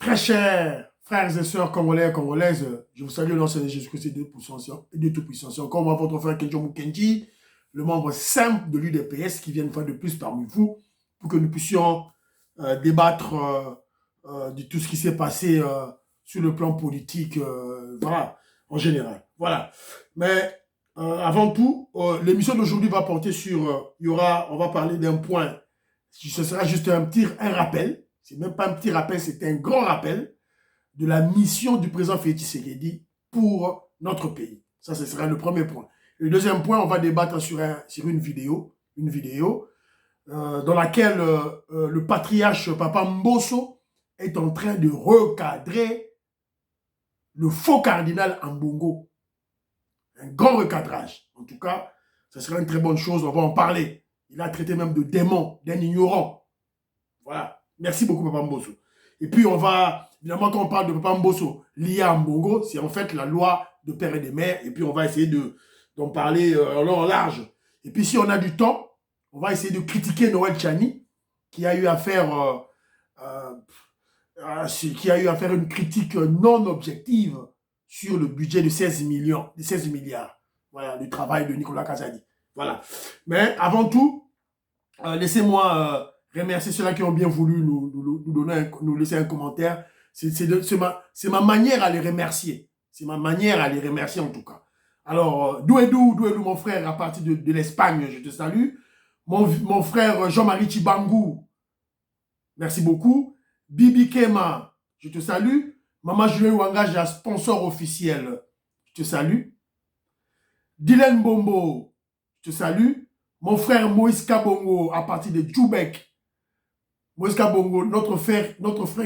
Très chers frères et sœurs congolais et congolaises, je vous salue au nom de Jésus-Christ et de Tout-Puissance. Encore moi, votre frère Kenjo Mukenji, le membre simple de l'UDPS qui vient une fois de plus parmi vous pour que nous puissions débattre de tout ce qui s'est passé sur le plan politique, voilà, en général. Voilà. Mais avant tout, l'émission d'aujourd'hui va porter sur, on va parler d'un point, ce sera juste un rappel. C'est même pas un petit rappel, c'est un grand rappel de la mission du président Félix Tshisekedi pour notre pays. Ça, ce sera le premier point. Et le deuxième point, on va débattre sur une vidéo dans laquelle le patriarche Papa Mbosso est en train de recadrer le faux cardinal Ambongo. Un grand recadrage. En tout cas, ce sera une très bonne chose, on va en parler. Il a traité même de démon, d'un ignorant. Voilà. Merci beaucoup, Papa Mbosso. Et puis, on va, évidemment, quand on parle de Papa Mbosso lié à Mbongo, c'est en fait la loi de père et de mère. Et puis, on va essayer d'en parler en long, en large. Et puis, si on a du temps, on va essayer de critiquer Noël Tchani, qui a eu à faire, une critique non objective sur le budget de 16 milliards. Voilà, du travail de Nicolas Kazadi. Voilà. Mais avant tout, laissez-moi remercier ceux-là qui ont bien voulu nous laisser un commentaire. C'est ma manière à les remercier. C'est ma manière à les remercier en tout cas. Alors, Douedou, mon frère, à partir de l'Espagne, je te salue. Mon frère Jean-Marie Chibangou, merci beaucoup. Bibi Kema, je te salue. Maman Julien Ouanga, sponsor officiel, je te salue. Dylan Bombo, je te salue. Mon frère Moïse Kabongo, à partir de Djoubek. Moïse Kabongo, notre frère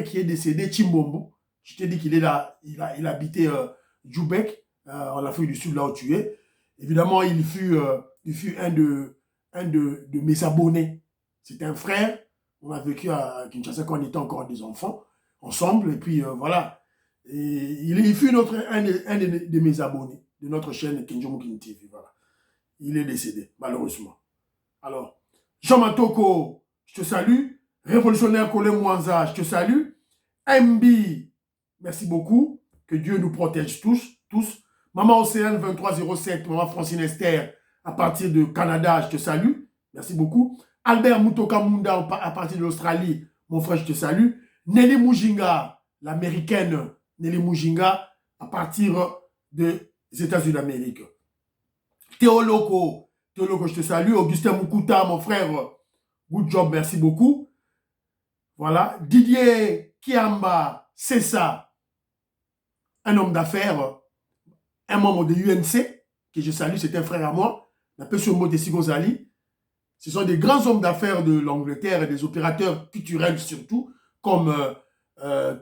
qui est décédé, Chimbombo. Je t'ai dit qu'il est là, il habitait Djoubek, en Afrique du Sud, là où tu es. Évidemment, il fut un de mes abonnés. C'est un frère. On a vécu à Kinshasa quand on était encore des enfants, ensemble. Et puis, voilà. Et il fut un de mes abonnés de notre chaîne Kenjo Mukin TV. Voilà. Il est décédé, malheureusement. Alors, Jean Matoko, je te salue. Révolutionnaire Colé Mwanza, je te salue. MB, merci beaucoup. Que Dieu nous protège tous. Maman Océane 2307, Maman Francine Esther, à partir de Canada, je te salue. Merci beaucoup. Albert Mutoka Munda, à partir de l'Australie, mon frère, je te salue. Nelly Mujinga, l'américaine Nelly Mujinga, à partir des États-Unis d'Amérique. Théoloco, je te salue. Augustin Mukuta, mon frère, good job, merci beaucoup. Voilà. Didier Kiamba, c'est ça. Un homme d'affaires, un membre de l'UNC, que je salue, c'est un frère à moi. On appelle ce mot de Sigozali. Ce sont des grands hommes d'affaires de l'Angleterre et des opérateurs culturels surtout, comme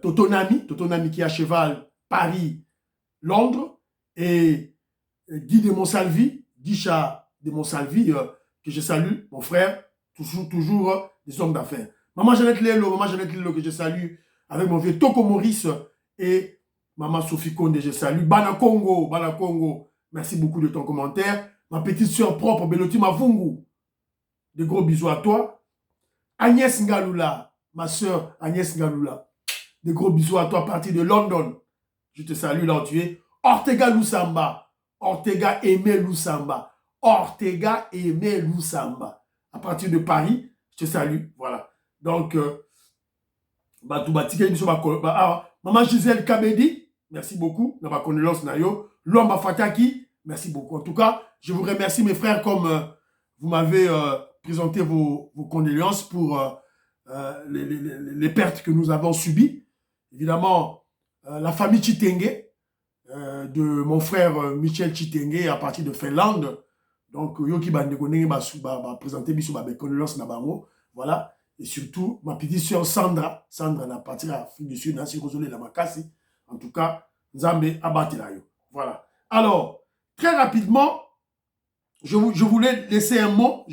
Totonami qui est à cheval Paris, Londres, et Guy de Monsalvi, Guicha de Monsalvi, que je salue, mon frère, toujours des hommes d'affaires. Maman Jeannette Lelo, que je salue, avec mon vieux Toko Maurice et Maman Sophie Konde, je salue. Bana Congo, merci beaucoup de ton commentaire. Ma petite soeur propre, Beloti Mavungu, de gros bisous à toi. Agnès Ngaloula, ma soeur Agnès Ngaloula, de gros bisous à toi à partir de London. Je te salue là où tu es. Ortega Aimé Lusamba. À partir de Paris, je te salue. Voilà. Donc, Maman Gisèle Kabedi, merci beaucoup. Lomba Fataki, merci beaucoup. En tout cas, je vous remercie mes frères comme vous m'avez présenté vos condoléances pour les pertes que nous avons subies. Évidemment, la famille Chitenge, de mon frère Michel Chitenge à partir de Finlande. Donc, Yoki Bandekone va présenter mes condoléances na bango. Voilà. Et surtout, ma petite soeur Sandra n'a parti à l'Afrique du Sud, Nancy Rosolé la Makassi. En tout cas, Nzambe Abatilayo. Voilà. Alors, très rapidement, je voulais laisser un mot,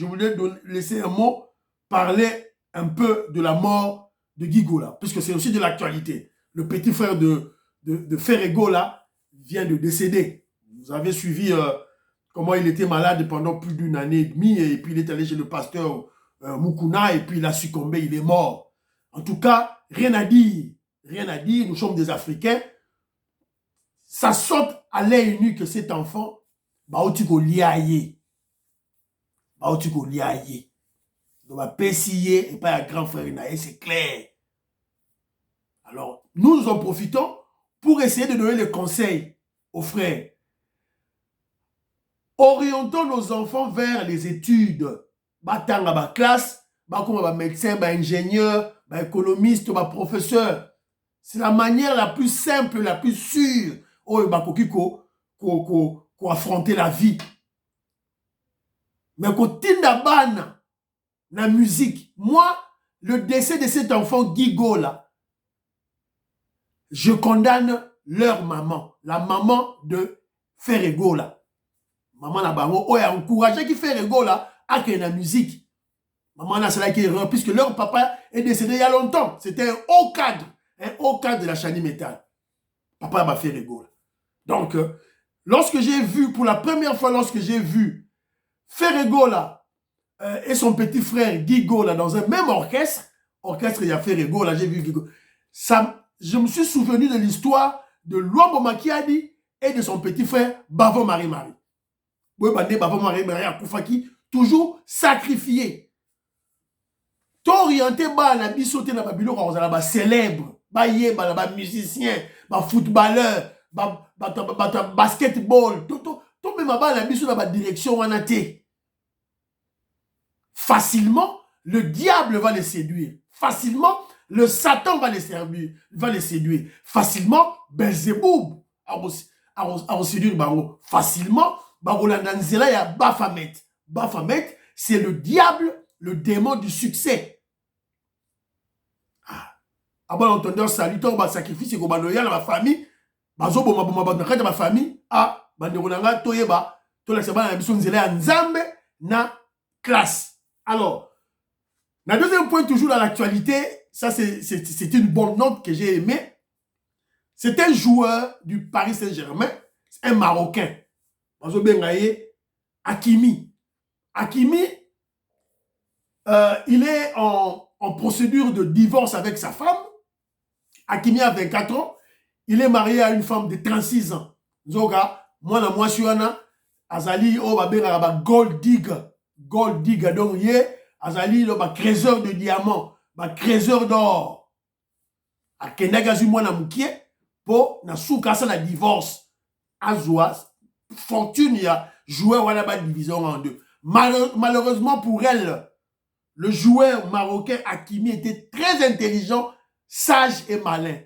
parler un peu de la mort de Guy Gola, puisque c'est aussi de l'actualité. Le petit frère de Ferré Gola vient de décéder. Vous avez suivi comment il était malade pendant plus d'une année et demie, et puis il est allé chez le pasteur Mukuna, et puis il a succombé, il est mort. En tout cas, rien à dire rien à dire, nous sommes des Africains. Ça saute à l'œil nu que cet enfant, baotiko liaye. Baotiko liaye. Donc, PCIE et pas un grand frère Naé, c'est clair. Alors, nous en profitons pour essayer de donner des conseils aux frères. Orientons nos enfants vers les études. Batanga ba classe, comme ba médecin, ba ingénieur, ba économiste, ba professeur. C'est la manière la plus simple, la plus sûre pour affronter la vie. Mais quand tinda bana la musique, moi, le décès de cet enfant Guigo là, je condamne leur maman, la maman de Ferrego là. Maman na bango, oh, a encouragé qui Ferrego là à qu'il y ait la musique. Maman na cela qui est erreur, puisque leur papa est décédé il y a longtemps. C'était un haut cadre de la Chani Métal. Papa m'a fait Ferrego là. Donc, lorsque j'ai vu, pour la première fois, lorsque j'ai vu Ferrego là et son petit frère Guigo là dans un même orchestre, il y a Ferrego là, j'ai vu Guigo. Ça, je me suis souvenu de l'histoire de Luambo Makiadi et de son petit frère Bavo Marie-Marie. Bavo Marie-Marie à Koufaki, toujours sacrifié. T'orienté ba la bisoté na babilo quand on a ba célèbre, ba yeba ba musicien, ba footballeur, basketball, tout même ba la bisoté na ba direction wana té. Facilement, le diable va les séduire. Facilement, le Satan va les servir, va les séduire. Facilement, Belzéboub a séduire Bango. Facilement, Bangolandanzela ya Baphomet. Baphomet, c'est le diable, le démon du succès. Ah bon, entendeur salut, on va sacrifier, c'est qu'on va noyer dans ma famille. Bazo dans ma famille. Ah, banderonanga toyeba, tola seba na biso nzela ya nzambe na classe. Alors, le deuxième point, toujours dans l'actualité, ça c'est une bonne note que j'ai aimée. C'est un joueur du Paris Saint-Germain, un Marocain. Hakimi. Hakimi, il est en procédure de divorce avec sa femme. Hakimi a 24 ans. Il est marié à une femme de 36 ans. Zoga, moi, je suis Azali, gold digger. Gold digger. Donc, Azali, créseur de diamants, créseur d'or. A Kenagazu, moi, pour na soukasa la divorce. Azwa, fortune, il y a joueur wala ba division en deux. Malheureusement pour elle, le joueur marocain Hakimi était très intelligent, sage et malin.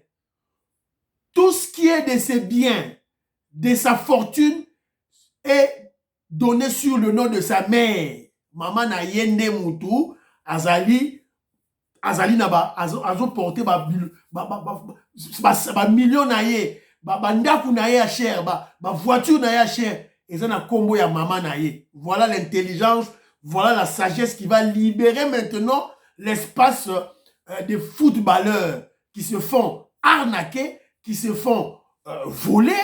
Tout ce qui est de ses biens, de sa fortune, est donné sur le nom de sa mère. Maman na yende mutu, Azali naba, azo porté ba million na ye, ba ndaku na ye a cher, ba voiture na ye a cher, et ça na combo ya maman na ye. Voilà l'intelligence, voilà la sagesse qui va libérer maintenant l'espace des footballeurs qui se font arnaquer, qui se font voler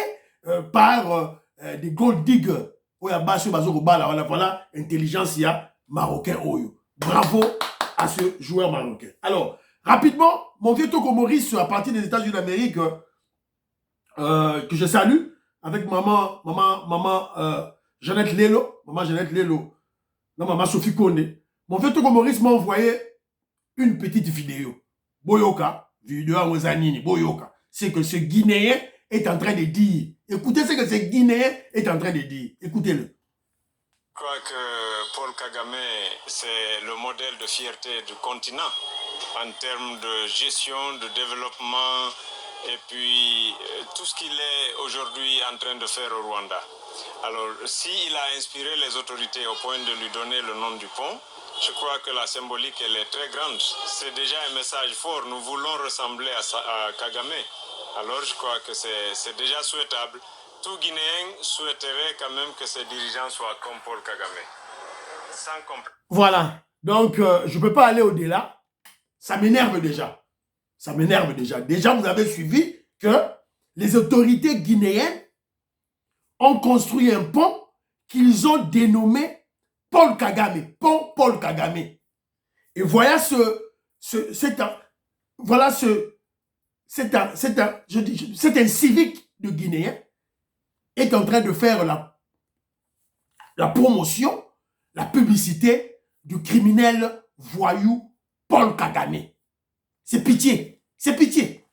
par des gold diggers. Voilà, intelligence, il y a Marocain Oyo. Bravo à ce joueur marocain. Alors, rapidement, mon vieux Togo Maurice, à partir des États-Unis d'Amérique, que je salue, avec maman Jeannette Lelo, non, maman Sophie Kone. Mon vieux Togo Maurice m'a envoyé une petite vidéo. Boyoka, vidéo à Mozanini, Boyoka. C'est que ce Guinéen est en train de dire. Écoutez ce que ce Guinéen est en train de dire. Écoutez-le. Je crois que Paul Kagame, c'est le modèle de fierté du continent en termes de gestion, de développement et puis tout ce qu'il est aujourd'hui en train de faire au Rwanda. Alors, s'il a inspiré les autorités au point de lui donner le nom du pont, je crois que la symbolique, elle est très grande. C'est déjà un message fort. Nous voulons ressembler à Kagame. Alors, je crois que c'est déjà souhaitable. Tout Guinéen souhaiterait quand même que ses dirigeants soient comme Paul Kagame. Sans complexe. Voilà. Donc, je ne peux pas aller au-delà. Ça m'énerve déjà. Ça m'énerve déjà. Déjà, vous avez suivi que les autorités guinéennes ont construit un pont qu'ils ont dénommé Paul Kagame. Pont Paul Kagame. Et voilà cette c'est un civique de Guinéen est en train de faire la promotion, la publicité du criminel voyou Paul Kagame. C'est pitié, c'est pitié.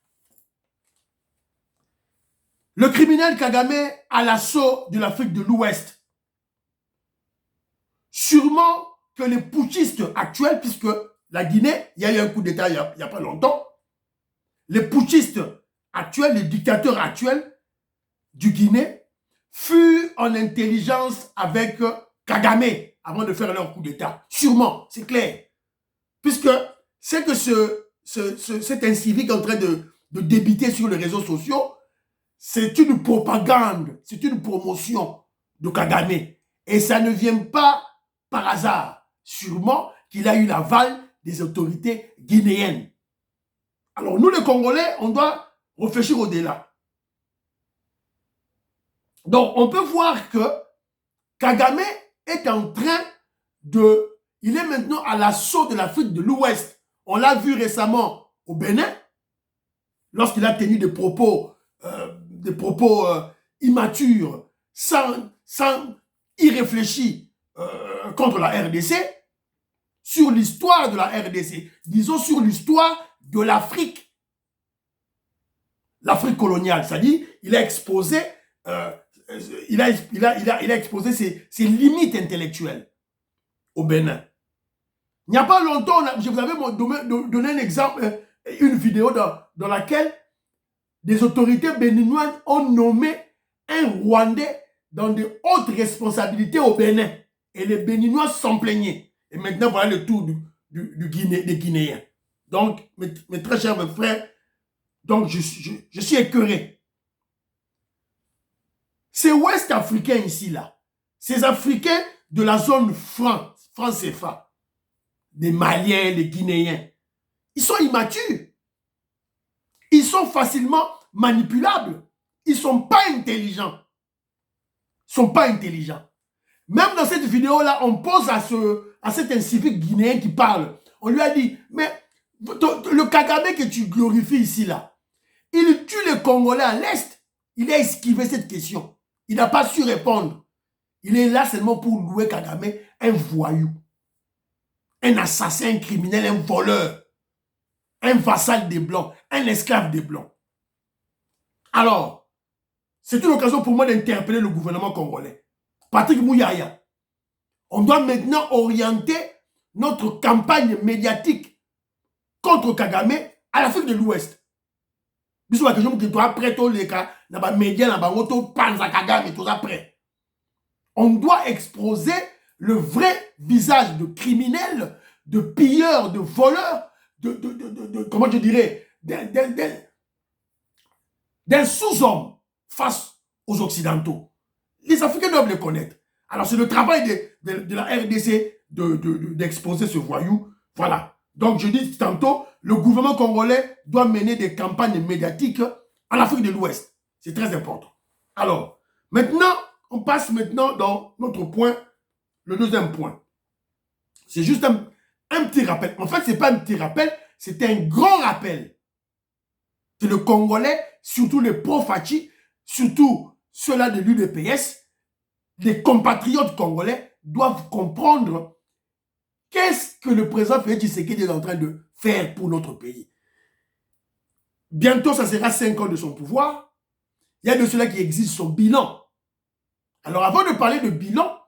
Le criminel Kagame à l'assaut de l'Afrique de l'Ouest. Sûrement que les putschistes actuels, puisque la Guinée, il y a eu un coup d'État il n'y a pas longtemps, les putschistes actuels, les dictateurs actuels du Guinée, furent en intelligence avec Kagame avant de faire leur coup d'État. Sûrement, c'est clair. Puisque c'est que cet incivique en train de débiter sur les réseaux sociaux, c'est une propagande, c'est une promotion de Kagame. Et ça ne vient pas par hasard. Sûrement qu'il a eu l'aval des autorités guinéennes. Alors nous les Congolais, on doit réfléchir au-delà. Donc on peut voir que Kagame est en train de... Il est maintenant à l'assaut de l'Afrique de l'Ouest. On l'a vu récemment au Bénin, lorsqu'il a tenu des propos immatures, sans y réfléchir contre la RDC, sur l'histoire de la RDC, disons sur l'histoire de l'Afrique. L'Afrique coloniale, c'est-à-dire, il a exposé, exposé ses limites intellectuelles au Bénin. Il n'y a pas longtemps, je vous avais donné un exemple, une vidéo dans laquelle des autorités béninoises ont nommé un Rwandais dans de hautes responsabilités au Bénin. Et les Béninois s'en plaignaient. Et maintenant, voilà le tour des Guinéens. Donc, mes très chers frères, donc je suis écœuré. Ces Ouest-Africains ici, là, ces Africains de la zone franc CFA, des Maliens, les Guinéens, ils sont immatures. Ils sont facilement manipulables. Ils ne sont pas intelligents. Ils ne sont pas intelligents. Même dans cette vidéo-là, on pose à cet incivique guinéen qui parle. On lui a dit, mais le Kagame que tu glorifies ici, là, il tue les Congolais à l'Est. Il a esquivé cette question. Il n'a pas su répondre. Il est là seulement pour louer Kagame un voyou, un assassin, un criminel, un voleur, un vassal des Blancs, un esclave des Blancs. Alors, c'est une occasion pour moi d'interpeller le gouvernement congolais. Patrick Mouyaya, on doit maintenant orienter notre campagne médiatique contre Kagame à l'Afrique de l'Ouest. On doit exposer le vrai visage de criminels, de pilleurs, de voleurs, comment je dirais, d'un sous-homme face aux Occidentaux. Les Africains doivent le connaître. Alors c'est le travail de la RDC d'exposer ce voyou. Voilà. Donc je dis tantôt, le gouvernement congolais doit mener des campagnes médiatiques en Afrique de l'Ouest. C'est très important. Alors, maintenant, on passe maintenant dans notre point, le deuxième point. C'est juste un petit rappel. En fait, ce n'est pas un petit rappel, c'est un grand rappel. Que le Congolais, surtout les pro-Fachi, surtout ceux-là de l'UDPS, les compatriotes congolais doivent comprendre qu'est-ce que le président Félix Tshisekedi est en train de faire pour notre pays. Bientôt, ça sera 5 ans de son pouvoir. Il y a de ceux-là qui exigent son bilan. Alors, avant de parler de bilan,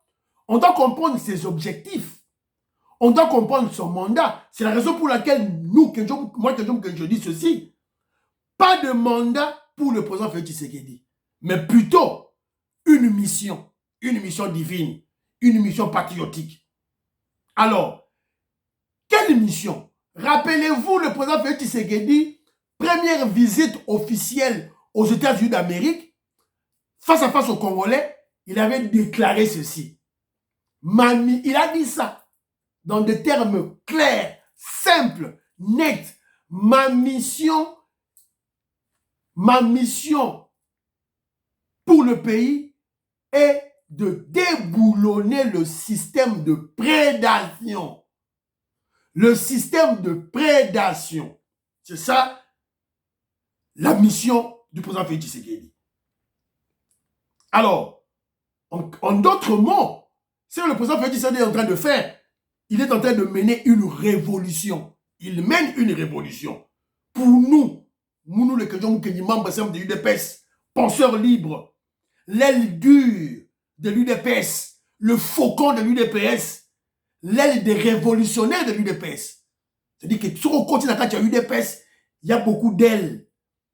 on doit comprendre ses objectifs. On doit comprendre son mandat. C'est la raison pour laquelle moi, je dis ceci. Pas de mandat pour le président Félix Tshisekedi, mais plutôt une mission divine, une mission patriotique. Alors, quelle mission? Rappelez-vous le président Félix Tshisekedi, première visite officielle aux États-Unis d'Amérique, face à face aux Congolais, il avait déclaré ceci. Il a dit ça dans des termes clairs, simples, nets. Ma mission pour le pays est de déboulonner le système de prédation. Le système de prédation. C'est ça la mission du président Félix Tshisekedi. Alors, en d'autres mots, c'est ce que le président Félix Tshisekedi est en train de faire. Il est en train de mener une révolution. Il mène une révolution. Pour nous les membres de l'UDPS, penseurs libres, l'aile dure de l'UDPS, le faucon de l'UDPS, l'aile des révolutionnaires de l'UDPS. C'est-à-dire que sur le continent, quand il y a l'UDPS, il y a beaucoup d'ailes.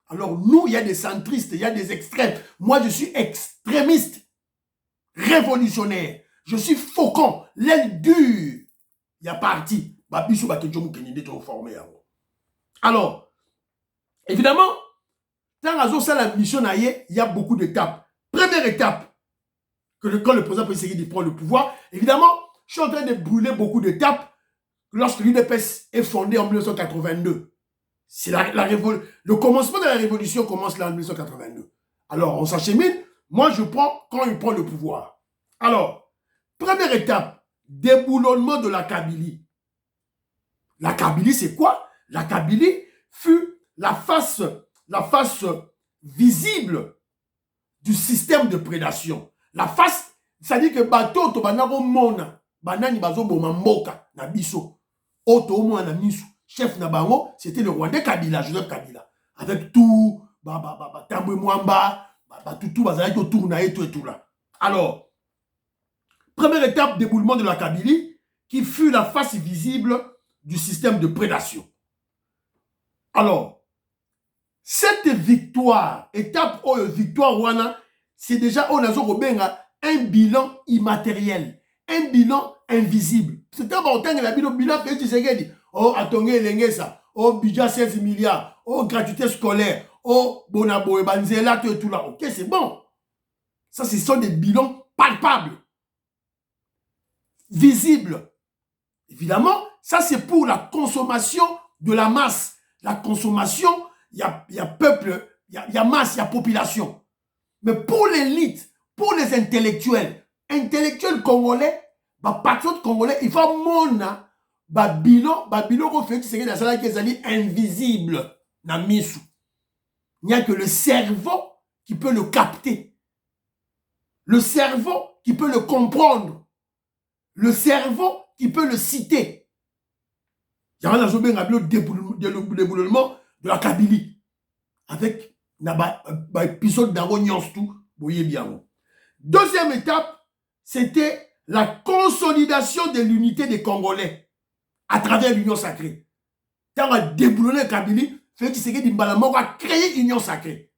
Alors nous, il y a des centristes, il y a des extrêmes. Moi, je suis extrémiste, révolutionnaire. Je suis faucon, l'aile dure. Il y a parti. Alors, évidemment, dans la mission, il y a beaucoup d'étapes. Première étape, quand le président Tshisekedi prend le pouvoir, évidemment, je suis en train de brûler beaucoup d'étapes lorsque l'UDPS est fondée en 1982. C'est le commencement de la révolution commence là en 1982. Alors, on s'achemine. Moi, je prends quand il prend le pouvoir. Alors, première étape, déboulonnement de la Kabylie. La Kabylie, c'est quoi? La Kabylie fut la face visible du système de prédation. La face, c'est-à-dire que bateau to banako mona, banani bazo boma mboka na biso. Oto mona na misu. Chef na bango, c'était le Rwandais Kabila, Joseph Kabila. Avec tout, Tambwe Mwamba, tout, bazalaki autour na et tout là. Alors, première étape, déboulement de la Kabylie, qui fut la face visible du système de prédation. Alors, cette victoire, étape victoire wana, c'est déjà un bilan immatériel, un bilan invisible. C'est un bilan que tu sais, oh, atongé l'engesa, oh, budget 16 milliards, oh, gratuité scolaire, oh, bonabo et banzela, tout là. Ok, c'est bon. Ça, ce sont des bilans palpables, visibles. Évidemment, ça, c'est pour la consommation de la masse. La consommation, il y a peuple, il y a masse, il y a population. Mais pour l'élite, pour les intellectuels congolais, patriotes congolais, il faut mona bilan refait c'est que ça qui est invisible na misu. Il n'y a que le cerveau qui peut le capter. Le cerveau qui peut le comprendre. Le cerveau qui peut le citer. Il y a un déboulonnement de la Kabylie. Avec l'épisode d'Arognon tout, vous voyez bien. Deuxième étape, c'était la consolidation de l'unité des Congolais à travers l'Union sacrée. Quand on a déboulonné la Kabylie, Félix Tshisekedi Mbalama a créé l'Union sacrée.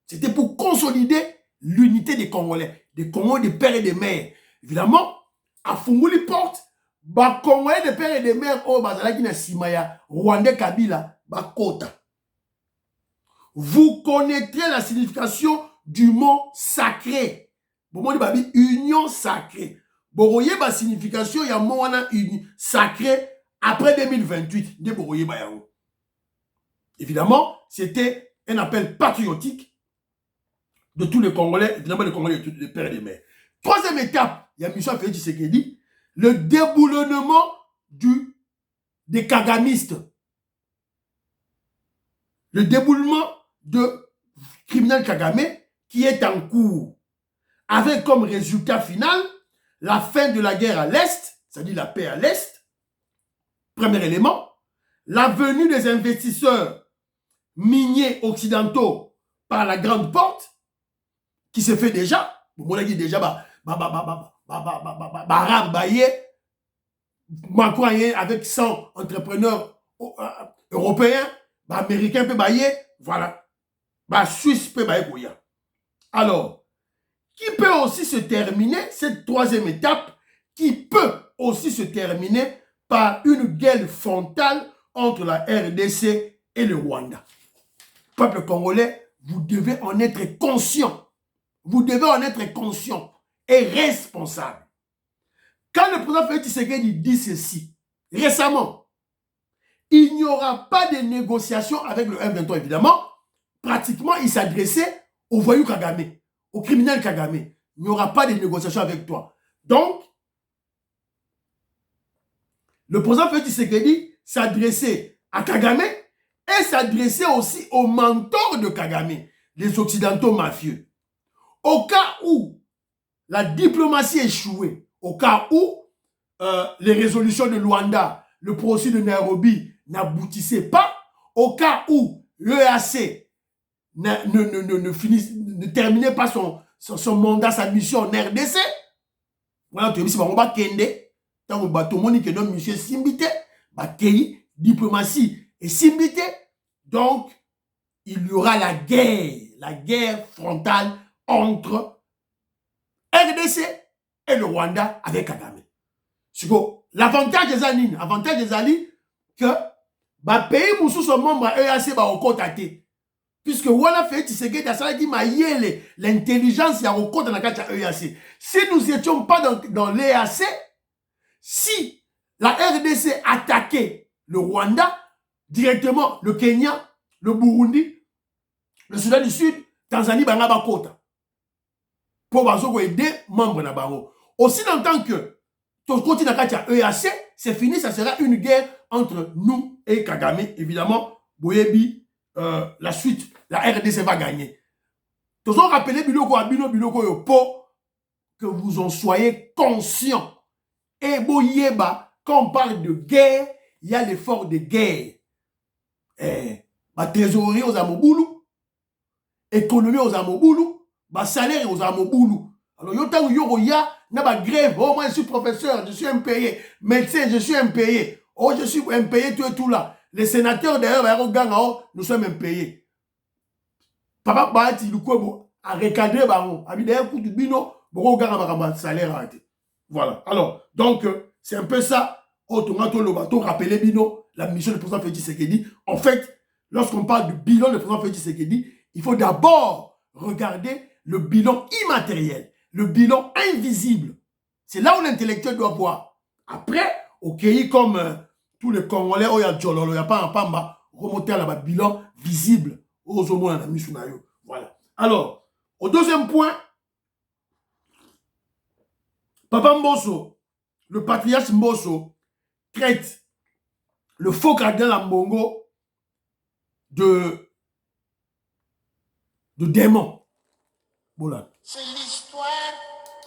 C'était pour consolider l'unité des Congolais, des Congolais, des pères et des mères. Évidemment, à Funguli porte, les Congolais des pères et des mères, oh, bazalaki na Simaya, Rwandais Kabila, Kota. Vous connaîtrez la signification du mot sacré. Bon, moi, je union sacrée. Bon, vous voyez la signification, il y a un mot sacré après 2028. Évidemment, c'était un appel patriotique de tous les Congolais, évidemment les Congolais, des pères et des mères. Troisième étape, il y a Michel Félix Tshisekedi, le déboulonnement des kagamistes. Le déboulement de criminel Kagame qui est en cours, avec comme résultat final la fin de la guerre à l'Est, c'est-à-dire la paix à l'Est, premier élément, la venue des investisseurs miniers occidentaux par la grande porte, qui se fait déjà, vous l'avez dit déjà, avec 100 entrepreneurs européens, américains peut bailler, voilà. Suisse peut bailler. Alors, qui peut aussi se terminer, cette troisième étape, qui peut aussi se terminer par une guerre frontale entre la RDC et le Rwanda. Peuple congolais, vous devez en être conscient. Vous devez en être conscient et responsable. Quand le président Félix Tshisekedi dit ceci, récemment, il n'y aura pas de négociation avec le M23, évidemment. Pratiquement, il s'adressait au voyou Kagame, au criminel Kagame. Il n'y aura pas de négociation avec toi. Donc, le président Félix Tshisekedi s'adressait à Kagame et s'adresser aussi aux mentors de Kagame, les occidentaux mafieux. Au cas où la diplomatie échouait, au cas où les résolutions de Luanda, le procès de Nairobi n'aboutissaient pas, au cas où l'EAC ne terminait pas son mandat, sa mission en RDC, voilà, tu as vu, c'est pas Kende, tant que bateau moni que donne monsieur Simbité, Bakei, diplomatie et Simbité, donc il y aura la guerre frontale entre RDC et le Rwanda avec Kagame. L'avantage des alliés, que le pays moussou son membre à EAC va au côté athée. Puisque voilà fait Tshisekedi a ça dit l'intelligence y a au côté de la EAC. Si nous n'étions pas dans l'EAC, si la RDC attaquait le Rwanda, directement le Kenya, le Burundi, le Soudan du Sud, Tanzanie, Bangaba Kota. Pour aider membres de Bango. Aussi longtemps que ton continent EAC, c'est fini, ça sera une guerre entre nous et Kagame. Évidemment, Boyebi, la suite, la RDC va gagner. Toujours rappeler Biloko pour que vous en soyez conscients. Et Boyeba, quand on parle de guerre, il y a l'effort de guerre. Ma trésorerie aux Amoboulou, économie aux Amoboulou, ma salaire aux Amoboulou. Alors, yoya, n'a pas grève. Oh, moi, je suis professeur, je suis impayé. Médecin, je suis impayé. Oh, je suis impayé, tout là. Les sénateurs, d'ailleurs, nous sommes impayés. Papa, Bahati, le quoi, a recadré, d'ailleurs, coup de bino, salaire. Voilà. Alors, donc, c'est un peu ça. Rappeler bino, la mission du président Félix Tshisekedi. En fait, lorsqu'on parle du bilan du président Félix Tshisekedi, il faut d'abord regarder le bilan immatériel, le bilan invisible. C'est là où l'intellectuel doit voir. Après, au pays comme tous les Congolais, il y a Djololo, il n'y a pas un Pamba, remonter à la bilan visible. Voilà. Alors, au deuxième point, Papa Mbosso, le patriarche Mbosso, traite le faux cardinal Ambongo de démon. Voilà. C'est l'histoire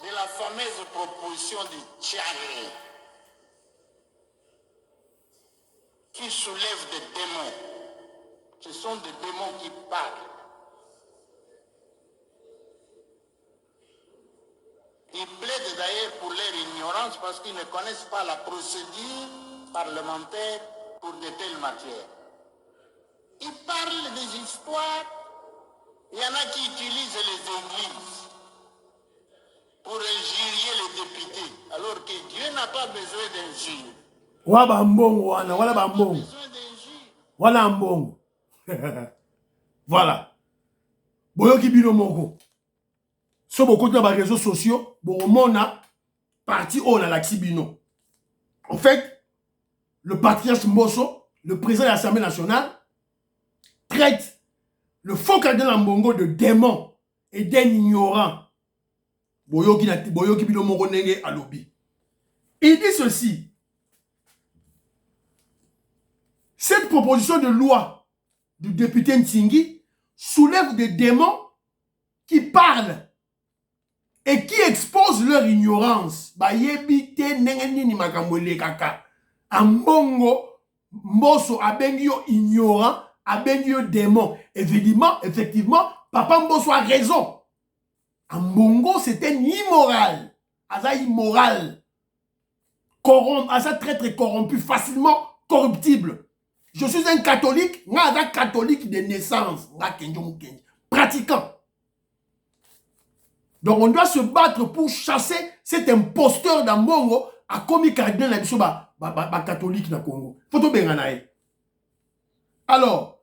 de la fameuse proposition de Tchani qui soulève des démons. Ce sont des démons qui parlent. Ils plaident d'ailleurs pour leur ignorance parce qu'ils ne connaissent pas la procédure parlementaire pour de telles matières. Ils parlent des histoires. Il y en a qui utilisent les églises pour injurier les députés, alors que Dieu n'a pas besoin d'injures. Voilà bambongo. Voilà mbongo. Voilà. Boyoki bino moko. So beaucoup de réseaux sociaux, bomona parti on a la bino. En fait, le patriarche Mbosso, le président de l'Assemblée nationale, traite le faux cardinal Ambongo de démon et d'ignorant. Boyoki bino moko nenge alobi. Il dit ceci. Cette proposition de loi du député Ntingi soulève des démons qui parlent et qui exposent leur ignorance. Bayebite nengenini makambole kaka. Ambongo Mbosso abengio ignorant, abengio démon. Effectivement, Papa Mbosso a raison. Ambongo c'était immoral. Asa immoral. Asa très très corrompu, facilement corruptible. Je suis un catholique, un catholique de naissance, pratiquant. Donc on doit se battre pour chasser cet imposteur d'Ambongo à commis cardinal la biso catholique na Congo. Faut benganae. Alors,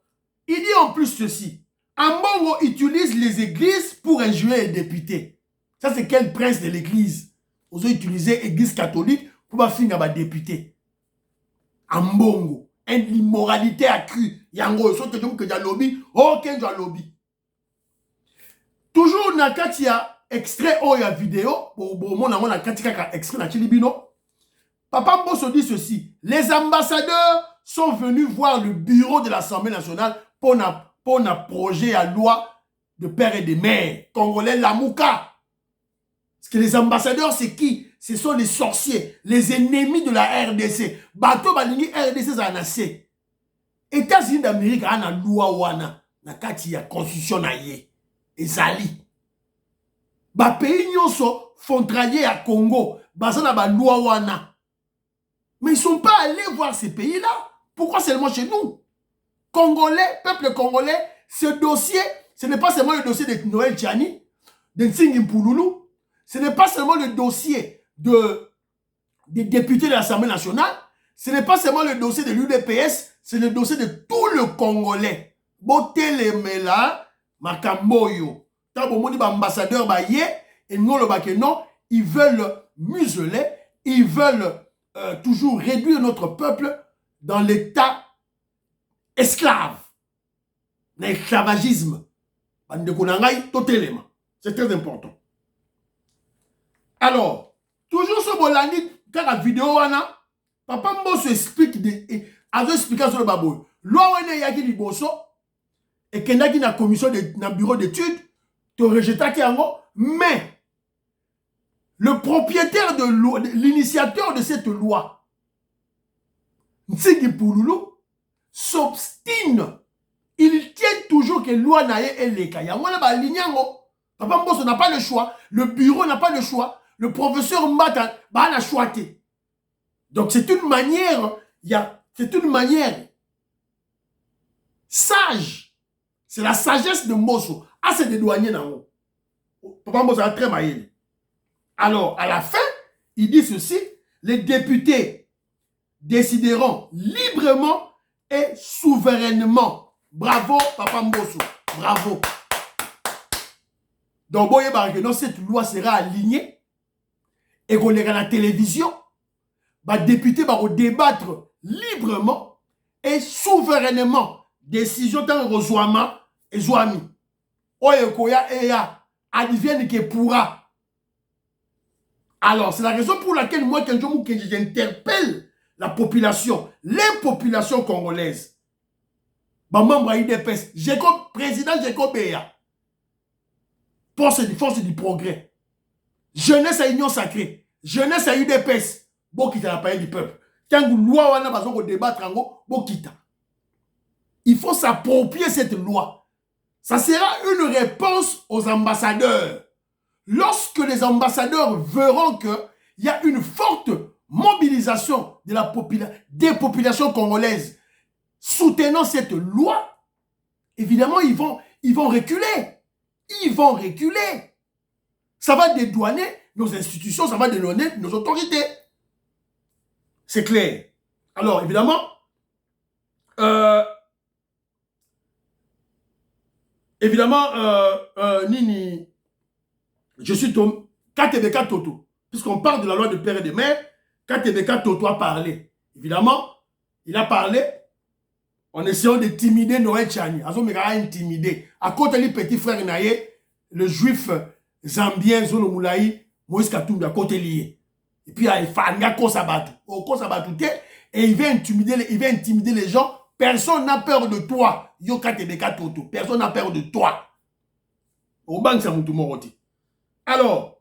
il dit en plus ceci. Ambongo utilise les églises pour injurier les députés. Ça c'est quel prince de l'église? Vous avez utilisé l'église catholique pour finir à député. Ambongo. L'immoralité accrue. Yango, so te donc que lobby, aucun lobby. Toujours na katia extrait ou ya vidéo, pour mon extrait na chilibino. Papa Mbosso dit ceci. Les ambassadeurs sont venus voir le bureau de l'Assemblée nationale pour un projet à loi de père et de mère. Congolais Lamouka. Parce que les ambassadeurs, c'est qui? Ce sont les sorciers, les ennemis de la RDC. Bateau Balingi RDC Zanase. États-Unis d'Amérique a une loi wana. Na kati ya constitution na ye. Ezali. Ba pays nyonso frontalier à Congo. Bazana ba loi wana. Mais ils ne sont pas allés voir ces pays-là. Pourquoi seulement chez nous? Congolais, peuple congolais, ce dossier, ce n'est pas seulement le dossier de Noël Tchani, de Ntsingim Pouloulou, ce n'est pas seulement le dossier des députés de l'Assemblée nationale, ce n'est pas seulement le dossier de l'UDPS, c'est le dossier de tout le Congolais. Botelemela, Makamboyo. Tant que mon ambassadeur baye, et non le non, ils veulent museler, ils veulent toujours réduire notre peuple dans l'état esclave, l'esclavagisme. C'est très important. Alors, toujours ce bolani, quand la vidéo, papa Mbosso explique, expliqué sur le babou. Loi yaki liboso, et qu'il y a une commission de bureau d'études, tu rejettes qui mais le propriétaire de l'initiateur de cette loi, Ntsingui Pouloulou, s'obstine. Il tient toujours que loi naye est le cas. Papa Mbosso n'a pas le choix. Le bureau n'a pas le choix. Le professeur Mbata n'a choisi. Donc c'est une manière, c'est une manière sage. C'est la sagesse de Mbosso. Ah, c'est des douaniers dans Papa Mbosso a très maillé. Alors, à la fin, il dit ceci, les députés décideront librement et souverainement. Bravo, Papa Mbosso. Bravo. Donc, cette loi sera alignée et qu'on ira à la télévision. Les députés vont débattre librement et souverainement. Décision d'un rejoiement et Zouami. Oyekoya Eya, advienne que pourra. Alors, c'est la raison pour laquelle moi, j'interpelle la population, les populations congolaises. Membre IDPS, président Jacob Beya, force du progrès, jeunesse à Union Sacrée, jeunesse à UDPS, Bokita la paix du peuple. Quand vous loi wana bazo ko débattre ngo Bokita. Il faut s'approprier cette loi. Ça sera une réponse aux ambassadeurs. Lorsque les ambassadeurs verront qu'il y a une forte mobilisation de des populations congolaises soutenant cette loi, évidemment, ils vont reculer. Ils vont reculer. Ça va dédouaner nos institutions, ça va dédouaner nos autorités. C'est clair. Alors, évidemment, Nini, je suis tombé, KTBK Toto, puisqu'on parle de la loi de père et de mère, KTBK Toto a parlé. Évidemment, il a parlé en essayant de timider Noël Tchani. Il a intimidé. À côté du petit frère Naye, le juif zambien Zolo Moulaï, Moïse Katumbi, à côté lié. Et puis, il a fait Kosabatu. Et il veut intimider les gens. Personne n'a peur de toi. Yo KTBK Toto. Personne n'a peur de toi. Au banc, ça m'a tout moroti. Alors,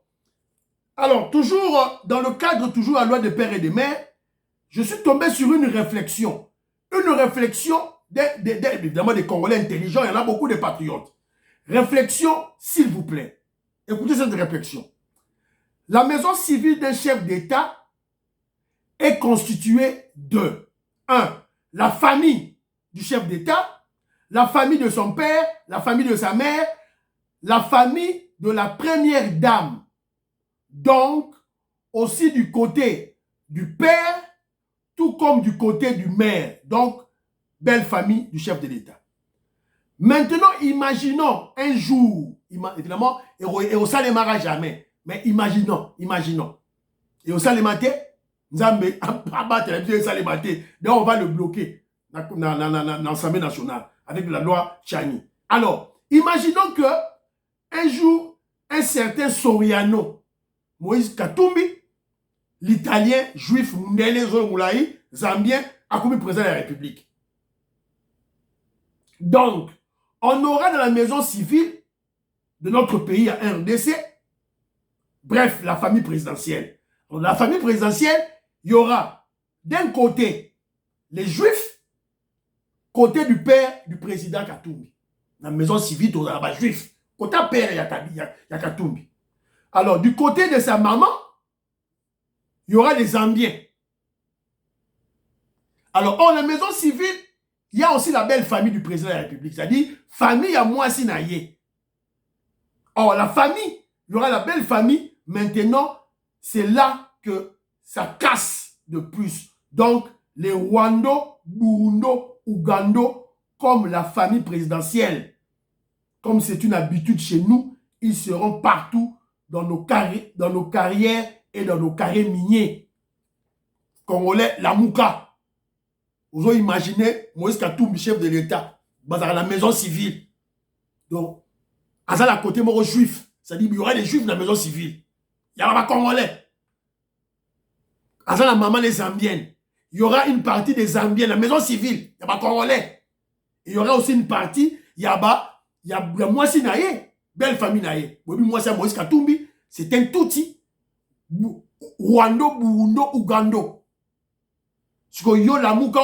toujours dans le cadre toujours de la loi de père et de mère, je suis tombé sur une réflexion. Une réflexion, évidemment des Congolais intelligents, il y en a beaucoup de patriotes. Réflexion, s'il vous plaît. Écoutez cette réflexion. La maison civile d'un chef d'État est constituée de 1. La famille du chef d'État, la famille de son père, la famille de sa mère, la famille de la première dame. Donc, aussi du côté du père, tout comme du côté du maire. Donc, belle famille du chef de l'État. Maintenant, imaginons un jour, évidemment, et au salémara jamais, mais imaginons. Et au salématé, Nzambe, donc on va le bloquer dans l'Assemblée nationale avec la loi Tchani. Alors, imaginons que un jour, un certain Soriano, Moïse Katumbi, l'Italien juif Ndele Zolo Moulaï, Zambien, comme président de la République. Donc, on aura dans la maison civile de notre pays à RDC, bref, la famille présidentielle. Dans la famille présidentielle, il y aura d'un côté les Juifs, côté du père du président Katumbi. Dans la maison civile, on a les Juifs. Côté père, il y a Katumbi. Alors, du côté de sa maman, il y aura les Zambiens. Alors, dans la maison civile, il y a aussi la belle famille du président de la République, c'est-à-dire famille à Mwasi Naye. Or, la famille, il y aura la belle famille. Maintenant, c'est là que ça casse de plus. Donc, les Rwando, Burundo, Ugando, comme la famille présidentielle, comme c'est une habitude chez nous, ils seront partout dans nos carrières et dans nos carrés miniers. Congolais, la Mouka. Vous avez imaginé Moïse Katumbi, chef de l'État, dans la maison civile. Donc, à ça, à côté, moi, juif. C'est-à-dire qu'il y aura des juifs dans la maison civile. Il y aura des Congolais. À ça, la maman, les Zambiennes. Il y aura une partie des Zambiens dans la maison civile. Il y aura des Congolais. Et il y aura aussi une partie, il y a Mwasi Naye, belle famille Naye. Moi, c'est Moïse Katumbi. C'est un touti. Rwando, Burundo, Ugando. Parce que yo la mouka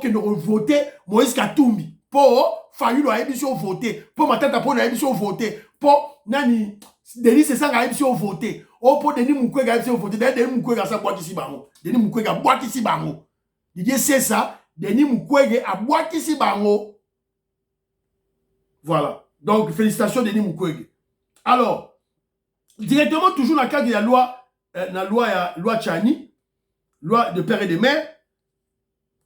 que nous voté Moïse Katumbi. Pour Fayulu a émission voté. Pour ma tante pour émission voté. Pour Nani Denis c'est ça a émission voté. Oh pour Denis Mukwege a émission voté. Denis Mukwege a ça boîte ici bango. Denis Mukwege a boîte ici bango. Didier c'est ça. Denis Mukwege a boîte ici bango. Voilà. Donc félicitations Denis Mukwege. Alors directement toujours dans le cadre de la loi Tchani. Loi de père et de mère.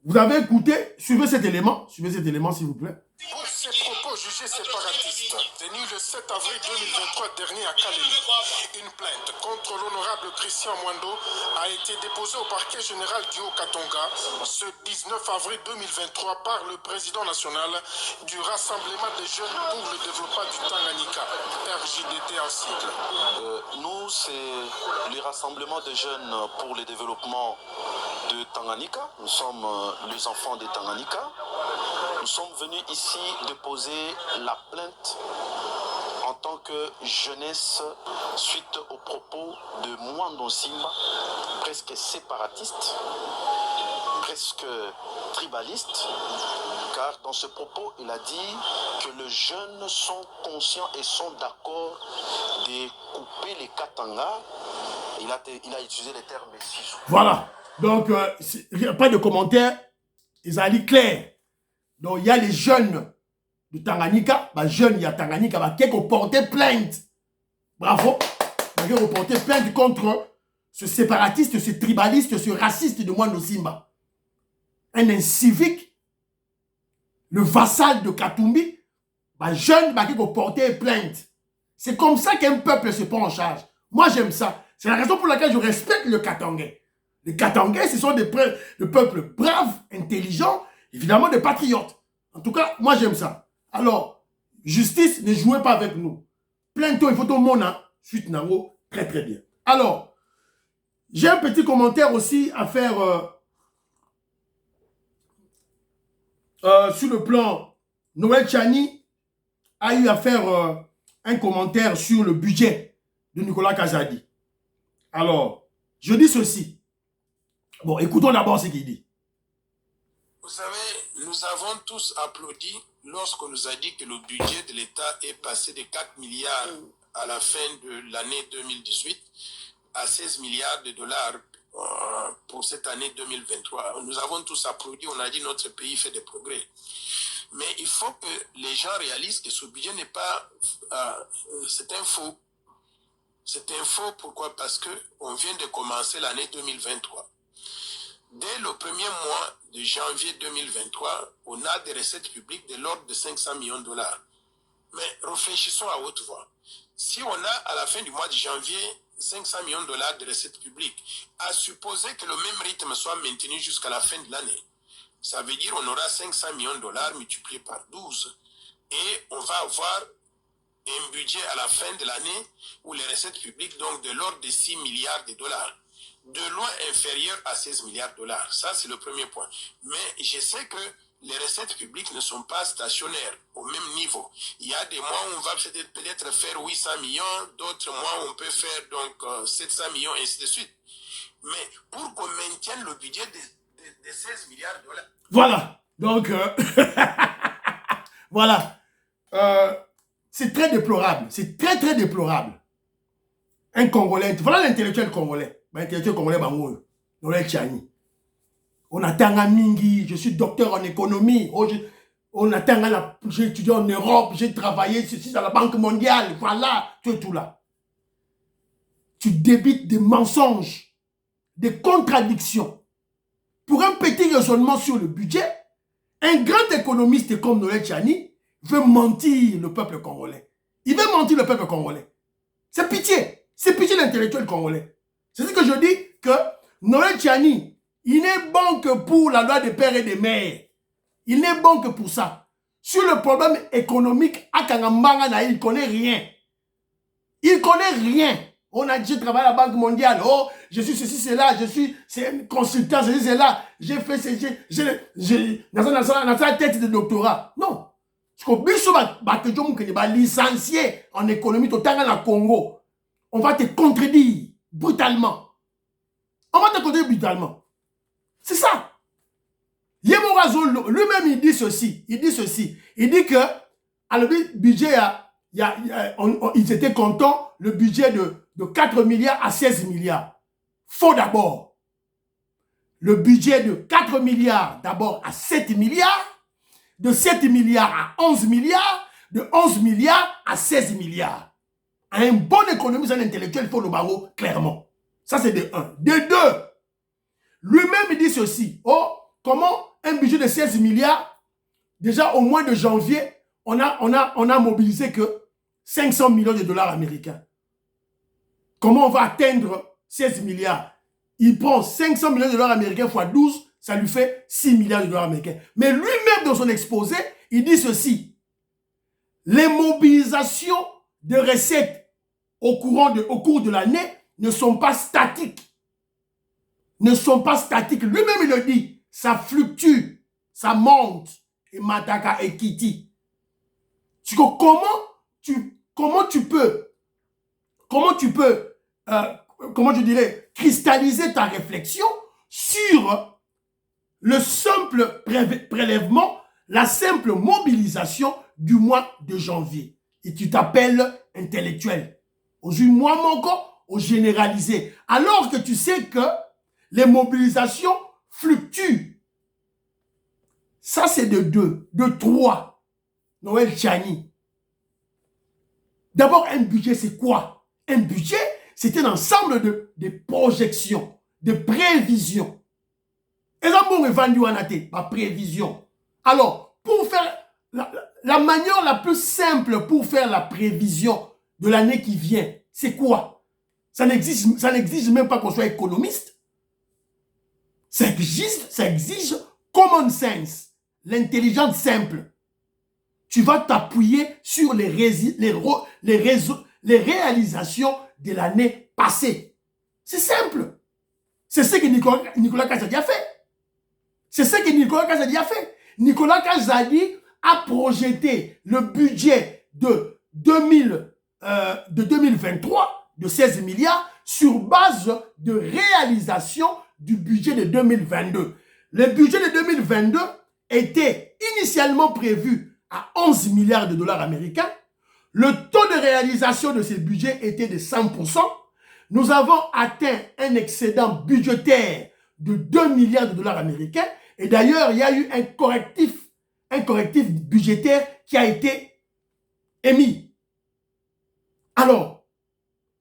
Vous avez écouté, suivez cet élément s'il vous plaît. Pour ces propos jugés séparatistes, tenus le 7 avril 2023 dernier à Kalemi, une plainte contre l'honorable Christian Mwando a été déposée au parquet général du Haut-Katanga ce 19 avril 2023 par le président national du Rassemblement des jeunes pour le développement du Tanganyika, RJDT en sigle. Nous, c'est le Rassemblement des jeunes pour le développement de Tanganyika. Nous sommes les enfants de Tanganyika. Nous sommes venus ici déposer la plainte en tant que jeunesse suite aux propos de Mwando Simba, presque séparatiste, presque tribaliste, car dans ce propos, il a dit que les jeunes sont conscients et sont d'accord de couper les Katanga. Il a utilisé les termes ici. Voilà. Donc, il n'y a pas de commentaires. Ils ont dit clair. Donc, il y a les jeunes de Tanganyika. Les jeunes, il y a Tanganyika qui ont porté plainte. Bravo. Qui ont porté plainte contre ce séparatiste, ce tribaliste, ce raciste de Mwando Simba. Un incivique, le vassal de Katumbi. Les jeunes qui ont porté plainte. C'est comme ça qu'un peuple se prend en charge. Moi, j'aime ça. C'est la raison pour laquelle je respecte le Katangais. Les Katangais, ce sont des peuples braves, intelligents, évidemment des patriotes. En tout cas, moi j'aime ça. Alors, justice, ne jouez pas avec nous. Plein de temps, il faut tout le monde, suite Nango, très très bien. Alors, j'ai un petit commentaire aussi à faire sur le plan. Noël Tchani a eu à faire un commentaire sur le budget de Nicolas Kazadi. Alors, je dis ceci. Bon, écoutons d'abord ce qu'il dit. Vous savez, nous avons tous applaudi lorsqu'on nous a dit que le budget de l'État est passé de 4 milliards à la fin de l'année 2018 à 16 milliards de dollars pour cette année 2023. Nous avons tous applaudi, on a dit notre pays fait des progrès. Mais il faut que les gens réalisent que ce budget n'est pas... c'est un faux. C'est un faux, pourquoi? Parce qu'on vient de commencer l'année 2023. Dès le premier mois de janvier 2023, on a des recettes publiques de l'ordre de 500 millions de dollars. Mais réfléchissons à haute voix. Si on a à la fin du mois de janvier 500 millions de dollars de recettes publiques, à supposer que le même rythme soit maintenu jusqu'à la fin de l'année, ça veut dire qu'on aura 500 millions de dollars multipliés par 12 et on va avoir un budget à la fin de l'année où les recettes publiques, donc de l'ordre de 6 milliards de dollars. de loin inférieur à 16 milliards de dollars. Ça, c'est le premier point. Mais je sais que les recettes publiques ne sont pas stationnaires au même niveau. Il y a des mois où on va peut-être faire 800 millions, d'autres mois où on peut faire donc 700 millions, et ainsi de suite. Mais pour qu'on maintienne le budget de 16 milliards de dollars. Voilà. Donc, voilà. C'est très déplorable. C'est très, très déplorable. Un Congolais, voilà l'intellectuel congolais. L'intellectuel congolais, Noël Tchani. On attend à Mingi, je suis docteur en économie. On attend à j'ai étudié en Europe, j'ai travaillé ceci dans la Banque mondiale. Voilà, tu es tout là. Tu débites des mensonges, des contradictions. Pour un petit raisonnement sur le budget, un grand économiste comme Noël Tchani veut mentir le peuple congolais. Il veut mentir le peuple congolais. C'est pitié. C'est pitié l'intellectuel congolais. C'est ce que je dis que Noël Tchani, il n'est bon que pour la loi des pères et des mères. Il n'est bon que pour ça. Sur le problème économique, il ne connaît rien. Il ne connaît rien. On a dit, je travaille à la Banque mondiale. Oh, je suis ceci, c'est là. Je suis consultant, ceci, c'est là. J'ai fait ceci. J'ai dans sa tête de doctorat. Non. Parce que je suis licencié en économie au Congo. On va te contredire brutalement. On va te contredire brutalement. C'est ça. Yemorazo, lui-même, il dit ceci. Il dit que, à le budget, ils étaient contents, le budget de 4 milliards à 16 milliards. Faux d'abord. Le budget de 4 milliards d'abord à 7 milliards, de 7 milliards à 11 milliards, de 11 milliards à 16 milliards. Un bon économiste, un intellectuel, il faut le barreau clairement. Ça, c'est de 1. De 2, lui-même, il dit ceci. Oh, comment un budget de 16 milliards, déjà au mois de janvier, on a mobilisé que 500 millions de dollars américains. Comment on va atteindre 16 milliards? Il prend 500 millions de dollars américains x 12, ça lui fait 6 milliards de dollars américains. Mais lui-même, dans son exposé, il dit ceci. Les mobilisations de recettes au cours de l'année ne sont pas statiques. Ne sont pas statiques. Lui-même, il le dit. Ça fluctue, ça monte. Et Mataka et Kiti. Comment tu peux, comment je dirais, cristalliser ta réflexion sur le simple prélèvement, la simple mobilisation du mois de janvier. Et tu t'appelles intellectuel. Aujourd'hui, moi, mon corps, au généralisé. Alors que tu sais que les mobilisations fluctuent. Ça, c'est de 2. De 3. Noël Tchani. D'abord, un budget, c'est quoi? Un budget, c'est un ensemble de projections, de prévisions. Et là, bon, vendu en athée, ma prévision. Alors, pour faire la manière la plus simple pour faire la prévision de l'année qui vient, c'est quoi? Ça n'exige même pas qu'on soit économiste. Ça exige common sense, l'intelligence simple. Tu vas t'appuyer sur les réalisations de l'année passée. C'est simple. C'est ce que Nicolas Kazadi a fait. C'est ce que Nicolas Kazadi a fait. Nicolas Kazadi a projeté le budget de 2023 de 16 milliards sur base de réalisation du budget de 2022. Le budget de 2022 était initialement prévu à 11 milliards de dollars américains. Le taux de réalisation de ce budget était de 100%. Nous avons atteint un excédent budgétaire de 2 milliards de dollars américains. Et d'ailleurs, il y a eu un correctif budgétaire qui a été émis. Alors,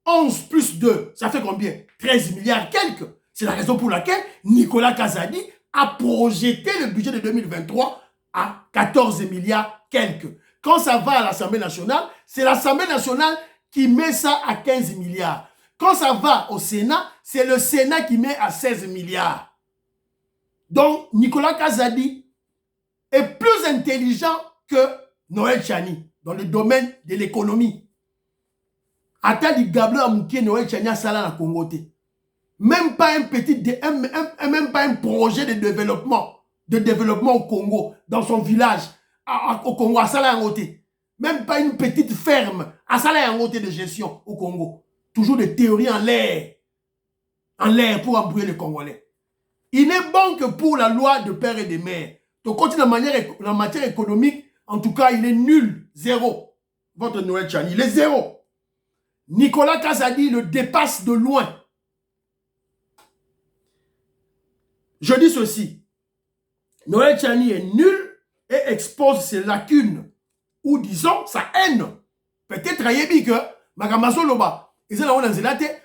11 plus 2, ça fait combien? 13 milliards quelques. C'est la raison pour laquelle Nicolas Kazadi a projeté le budget de 2023 à 14 milliards quelques. Quand ça va à l'Assemblée nationale, c'est l'Assemblée nationale qui met ça à 15 milliards. Quand ça va au Sénat, c'est le Sénat qui met à 16 milliards. Donc, Nicolas Kazadi est plus intelligent que Noël Tchani dans le domaine de l'économie. Atali Gabla Mouké Noël Tchani a sala na Congo. Même pas même pas un projet de développement au Congo, dans son village, au Congo, à Salayangote. Même pas une petite ferme à Salayangote de gestion au Congo. Toujours des théories en l'air pour embrouiller les Congolais. Il n'est bon que pour la loi de père et de mère. Donc, quand en matière économique, en tout cas, il est nul, zéro. Votre Noël Tchani, il est zéro. Nicolas Kazadi le dépasse de loin. Je dis ceci. Noël Tchani est nul et expose ses lacunes, ou disons sa haine. Peut-être Ayebi que Magamazo Loba,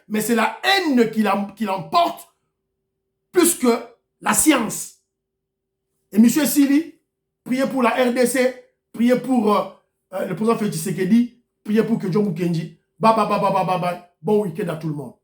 mais c'est la haine qui l'emporte plus que la science. Et M. Sili, priez pour la RDC, priez pour le président Félix Tshisekedi, priez pour Kedjo Mukenji. Bye. Bon week-end à tout le monde.